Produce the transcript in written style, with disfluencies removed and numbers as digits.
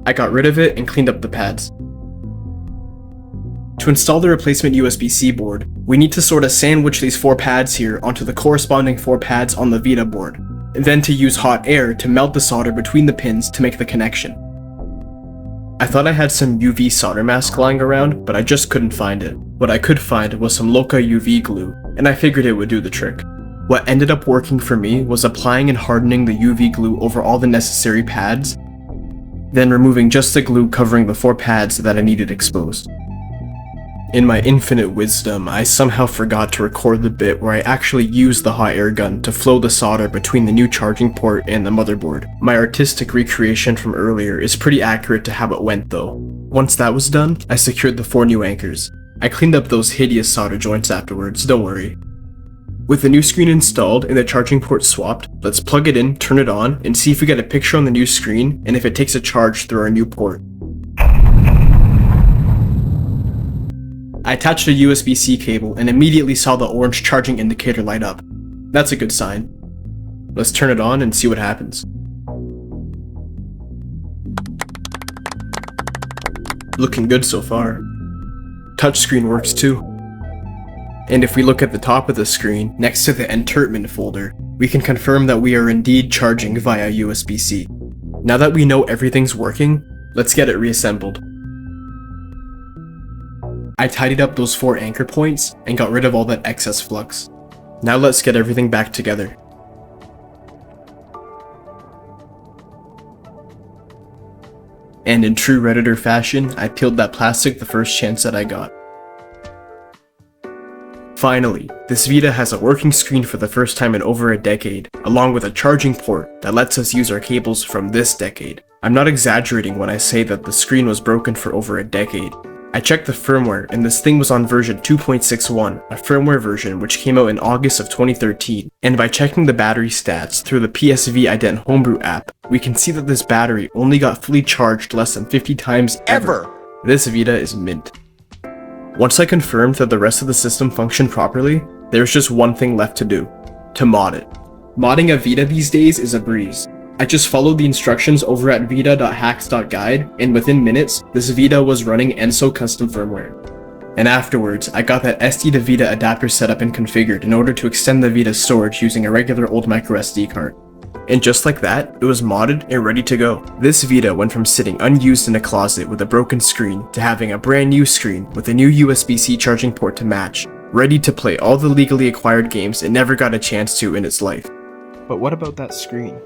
I got rid of it and cleaned up the pads. To install the replacement USB-C board, we need to sort of sandwich these 4 pads here onto the corresponding 4 pads on the Vita board, and then to use hot air to melt the solder between the pins to make the connection. I thought I had some UV solder mask lying around, but I just couldn't find it. What I could find was some Loca UV glue, and I figured it would do the trick. What ended up working for me was applying and hardening the UV glue over all the necessary pads, then removing just the glue covering the 4 pads that I needed exposed. In my infinite wisdom, I somehow forgot to record the bit where I actually used the hot air gun to flow the solder between the new charging port and the motherboard. My artistic recreation from earlier is pretty accurate to how it went though. Once that was done, I secured the 4 new anchors. I cleaned up those hideous solder joints afterwards, don't worry. With the new screen installed and the charging port swapped, let's plug it in, turn it on, and see if we get a picture on the new screen and if it takes a charge through our new port. I attached a USB-C cable and immediately saw the orange charging indicator light up. That's a good sign. Let's turn it on and see what happens. Looking good so far. Touchscreen works too. And if we look at the top of the screen, next to the Entertainment folder, we can confirm that we are indeed charging via USB-C. Now that we know everything's working, let's get it reassembled. I tidied up those 4 anchor points and got rid of all that excess flux. Now let's get everything back together. And in true Redditor fashion, I peeled that plastic the first chance that I got. Finally, this Vita has a working screen for the first time in over a decade, along with a charging port that lets us use our cables from this decade. I'm not exaggerating when I say that the screen was broken for over a decade. I checked the firmware and this thing was on version 2.61, a firmware version which came out in August of 2013, and by checking the battery stats through the PSV Ident Homebrew app, we can see that this battery only got fully charged less than 50 times ever. This Vita is mint. Once I confirmed that the rest of the system functioned properly, there's just one thing left to do: to mod it. Modding a Vita these days is a breeze. I just followed the instructions over at vita.hacks.guide, and within minutes, this Vita was running Enso custom firmware. And afterwards, I got that SD to Vita adapter set up and configured in order to extend the Vita's storage using a regular old microSD card. And just like that, it was modded and ready to go. This Vita went from sitting unused in a closet with a broken screen to having a brand new screen with a new USB-C charging port to match, ready to play all the legally acquired games it never got a chance to in its life. But what about that screen?